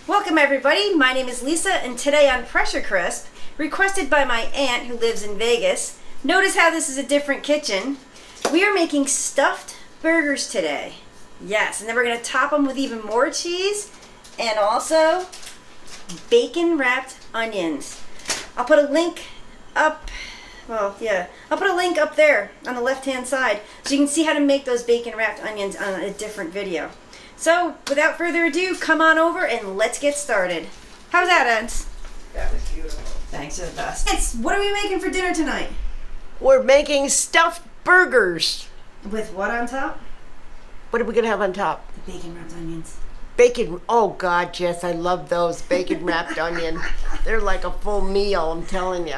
Welcome everybody, my name is Lisa and today on Pressure Crisp, requested by my aunt who lives in Vegas, notice how this is a different kitchen, we are making stuffed burgers today. Yes, and then we're going to top them with even more cheese and also bacon wrapped onions. I'll put a link up, I'll put a link up there on the left hand side so you can see how to make those bacon wrapped onions on a different video. So, without further ado, come on over and let's get started. How's that, Aunt? That was beautiful. Thanks, you're the best. What are we making for dinner tonight? We're making stuffed burgers. With what on top? What are we going to have on top? The bacon wrapped onions. Bacon. Oh, God, Jess, I love those bacon wrapped onion. They're like a full meal, I'm telling you.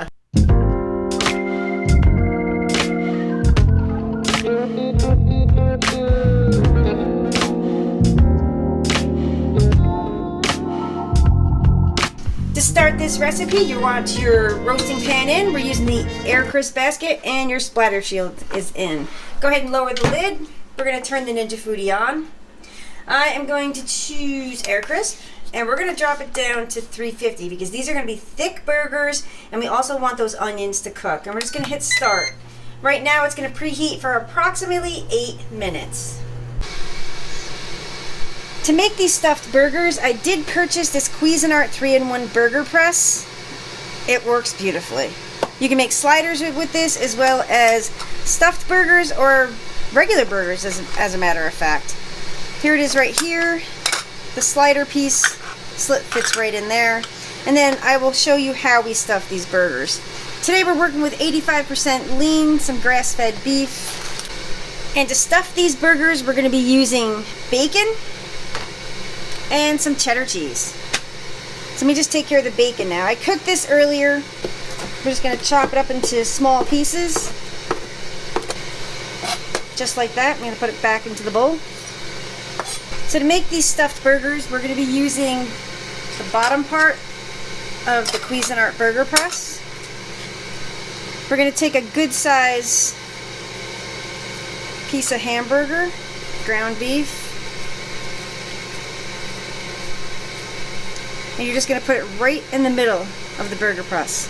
To start this recipe, you want your roasting pan in. We're using the air crisp basket and your splatter shield is in. Go ahead and lower the lid. We're going to turn the Ninja Foodi on. I am going to choose air crisp and we're going to drop it down to 350 because these are going to be thick burgers and we also want those onions to cook. And we're just going to hit start. Right now it's going to preheat for approximately 8 minutes. To make these stuffed burgers, I did purchase this Cuisinart 3-in-1 burger press. It works beautifully. You can make sliders with this as well as stuffed burgers or regular burgers as a matter of fact. Here it is right here. The slider piece fits right in there. And then I will show you how we stuff these burgers. Today we're working with 85% lean, some grass-fed beef. And to stuff these burgers, we're going to be using bacon and some cheddar cheese. So let me just take care of the bacon now. I cooked this earlier. We're just going to chop it up into small pieces. Just like that. I'm going to put it back into the bowl. So to make these stuffed burgers, we're going to be using the bottom part of the Cuisinart burger press. We're going to take a good size piece of hamburger, ground beef, and you're just going to put it right in the middle of the burger press.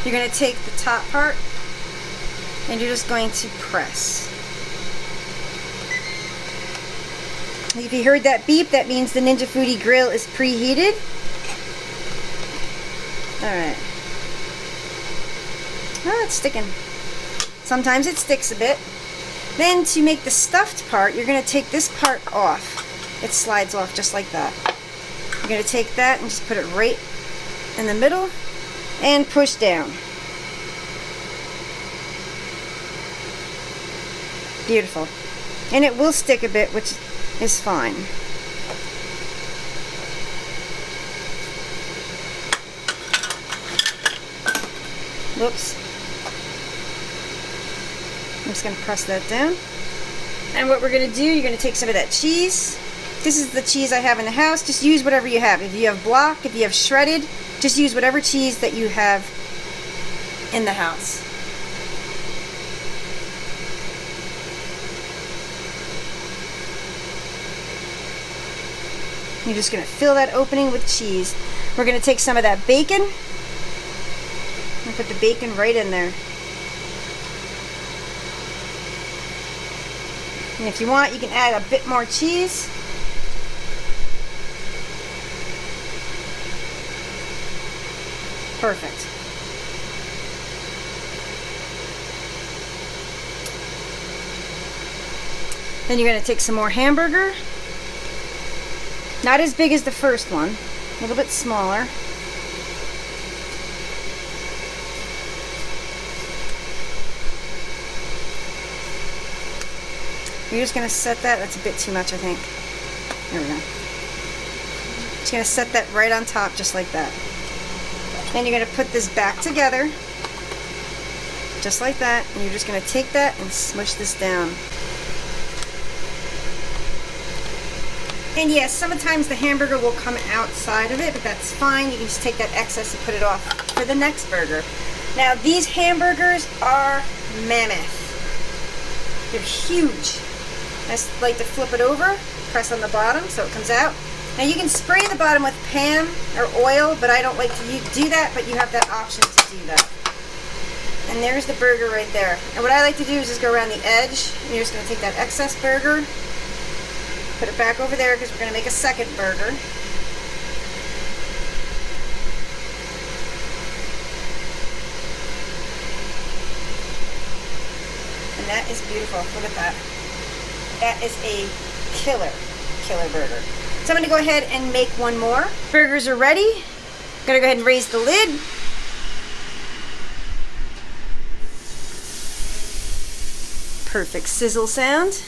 You're going to take the top part and you're just going to press. If you heard that beep, that means the Ninja Foodi grill is preheated. Alright. Oh, it's sticking. Sometimes it sticks a bit. Then to make the stuffed part, you're going to take this part off. It slides off just like that. You're going to take that and just put it right in the middle and push down. Beautiful. And it will stick a bit, which is fine. Whoops. I'm just going to press that down. And what we're going to do, you're going to take some of that cheese. This is the cheese I have in the house. Just use whatever you have. If you have block, if you have shredded, just use whatever cheese that you have in the house. You're just going to fill that opening with cheese. We're going to take some of that bacon and put the bacon right in there. And if you want, you can add a bit more cheese. Perfect. Then you're going to take some more hamburger. Not as big as the first one, a little bit smaller. You're just going to set that. That's a bit too much, I think. There we go. Just going to set that right on top, just like that. Then you're going to put this back together, just like that, and you're just going to take that and smush this down. And yes, sometimes the hamburger will come outside of it, but that's fine. You can just take that excess and put it off for the next burger. Now, these hamburgers are mammoth. They're huge. I just like to flip it over, press on the bottom so it comes out, Now you can spray the bottom with Pam or oil, but I don't like to do that, but you have that option to do that. And there's the burger right there. And what I like to do is just go around the edge, and you're just going to take that excess burger, put it back over there because we're going to make a second burger. And that is beautiful. Look at that. That is a killer burger. So I'm going to go ahead and make one more. Burgers are ready. I'm going to go ahead and raise the lid. Perfect sizzle sound.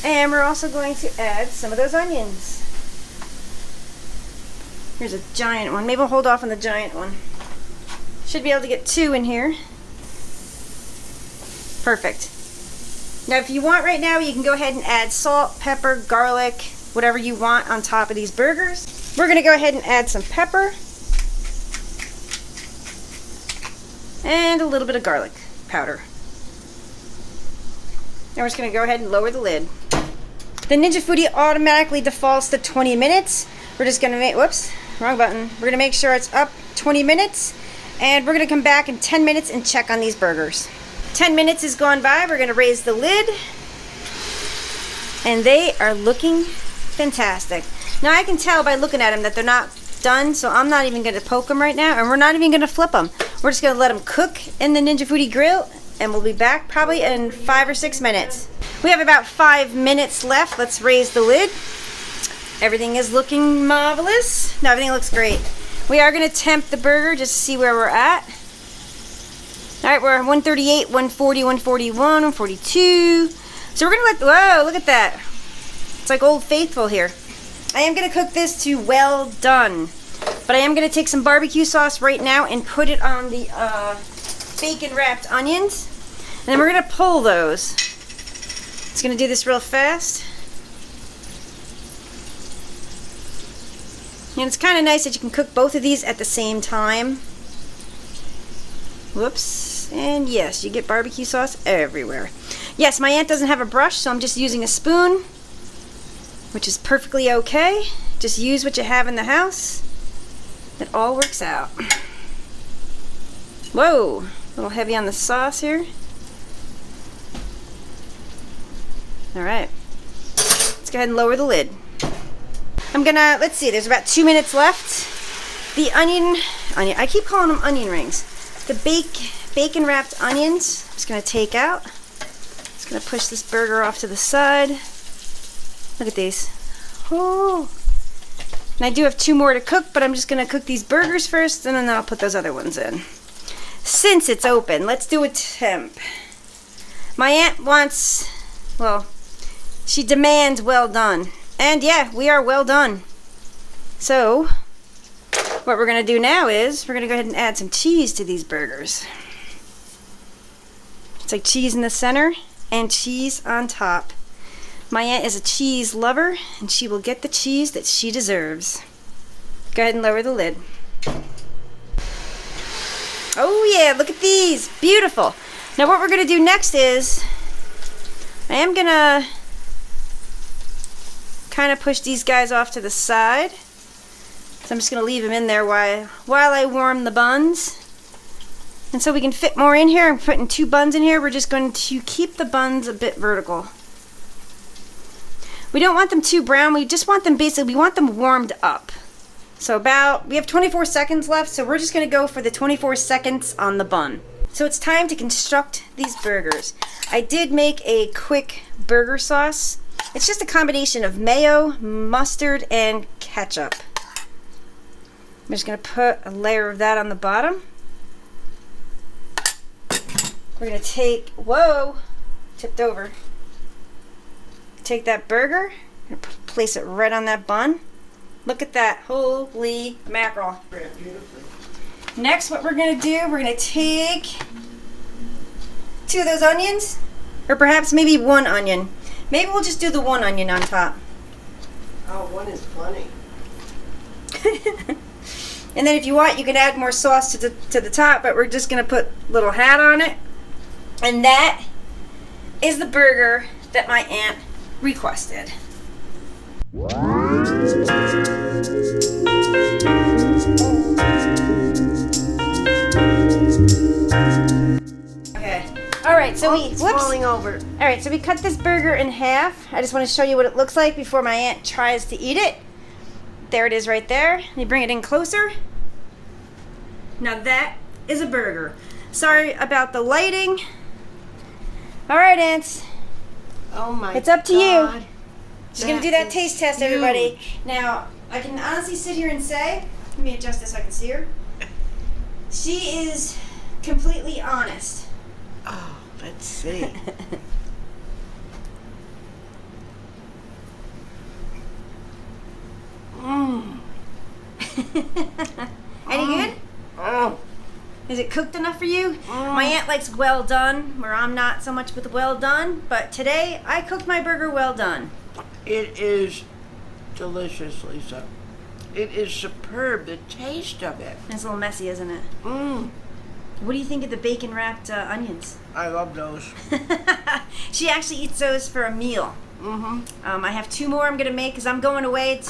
And we're also going to add some of those onions. Here's a giant one. Maybe we'll hold off on the giant one. Should be able to get 2 in here. Perfect. Now if you want right now, you can go ahead and add salt, pepper, garlic, whatever you want on top of these burgers. We're going to go ahead and add some pepper and a little bit of garlic powder. Now we're just going to go ahead and lower the lid. The Ninja Foodi automatically defaults to 20 minutes. We're just going to make, whoops, wrong button. We're going to make sure it's up 20 minutes, and we're going to come back in 10 minutes and check on these burgers. 10 minutes has gone by. We're going to raise the lid, and they are looking fantastic. Now I can tell by looking at them that they're not done, so I'm not even going to poke them right now, and we're not even going to flip them. We're just going to let them cook in the Ninja Foodi grill, and we'll be back probably in 5 or 6 minutes. We have about 5 minutes left. Let's raise the lid. Everything is looking marvelous. No, everything looks great. We are going to temp the burger just to see where we're at. All right, we're at 138, 140, 141, 142. So we're going to let, whoa, look at that. It's like Old Faithful here. I am going to cook this to well done. But I am going to take some barbecue sauce right now and put it on the bacon wrapped onions. And then we're going to pull those. Just going to do this real fast. And it's kind of nice that you can cook both of these at the same time. Whoops. And yes, you get barbecue sauce everywhere. Yes, my aunt doesn't have a brush, so I'm just using a spoon, which is perfectly okay. Just use what you have in the house. It all works out. Whoa, a little heavy on the sauce here. All right, let's go ahead and lower the lid. I'm gonna, let's see, there's about 2 minutes left. The onion, I keep calling them onion rings. The bacon wrapped onions, I'm just gonna take out. Just gonna push this burger off to the side. Look at these. Oh. And I do have 2 more to cook, but I'm just gonna cook these burgers first, and then I'll put those other ones in. Since it's open, let's do a temp. My aunt wants, well, she demands well done. And yeah, we are well done. So, what we're going to do now is, we're going to go ahead and add some cheese to these burgers. It's like cheese in the center and cheese on top. My aunt is a cheese lover, and she will get the cheese that she deserves. Go ahead and lower the lid. Oh yeah, look at these. Beautiful. Now what we're going to do next is, I am going to kind of push these guys off to the side. So I'm just going to leave them in there while I warm the buns. And so we can fit more in here. I'm putting 2 buns in here. We're just going to keep the buns a bit vertical. We don't want them too brown. We just want them we want them warmed up. So we have 24 seconds left, so we're just going to go for the 24 seconds on the bun. So it's time to construct these burgers. I did make a quick burger sauce. It's just a combination of mayo, mustard, and ketchup. I'm just going to put a layer of that on the bottom. We're going to take, whoa, tipped over. Take that burger, and place it right on that bun. Look at that, holy mackerel. Next, what we're going to do, we're going to take 2 of those onions, or perhaps maybe 1 onion. Maybe we'll just do the 1 onion on top. Oh, 1 is plenty. And then if you want, you can add more sauce to the top, but we're just going to put a little hat on it. And that is the burger that my aunt requested. Okay. All right, so It's falling over. All right, so we cut this burger in half. I just want to show you what it looks like before my aunt tries to eat it. There it is right there. Let me bring it in closer. Now that is a burger. Sorry about the lighting. All right, aunts. Oh my God. It's up to you. She's going to do that is taste test, everybody. huge. Now, I can honestly sit here and say, let me adjust this so I can see her. She is completely honest. Oh, let's see. Mmm. Any good? Oh. Is it cooked enough for you? My aunt likes well done, where I'm not so much with well done, but today I cooked my burger well done. It is delicious, Lisa. It is superb, the taste of it. It's a little messy, isn't it? Mmm. What do you think of the bacon wrapped onions? I love those. She actually eats those for a meal. Mm-hmm. I have 2 more I'm going to make because I'm going away,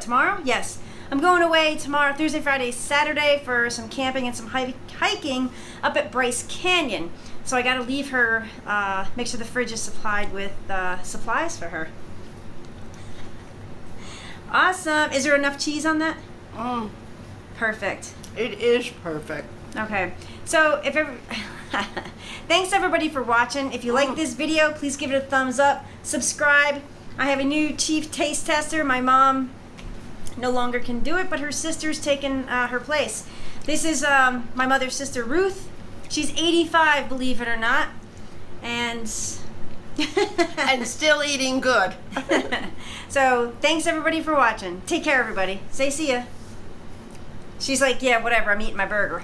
tomorrow? Yes. I'm going away tomorrow, Thursday, Friday, Saturday for some camping and some hiking up at Bryce Canyon. So I got to leave her, make sure the fridge is supplied with supplies for her. Awesome. Is there enough cheese on that? Mm. Perfect. It is perfect. Okay. So if ever, thanks everybody for watching. If you like this video, please give it a thumbs up. Subscribe. I have a new chief taste tester. My mom no longer can do it, but her sister's taken her place. This is my mother's sister, Ruth. She's 85, believe it or not. And And still eating good. so thanks everybody for watching. Take care, everybody. Say see ya. She's like, yeah, whatever, I'm eating my burger.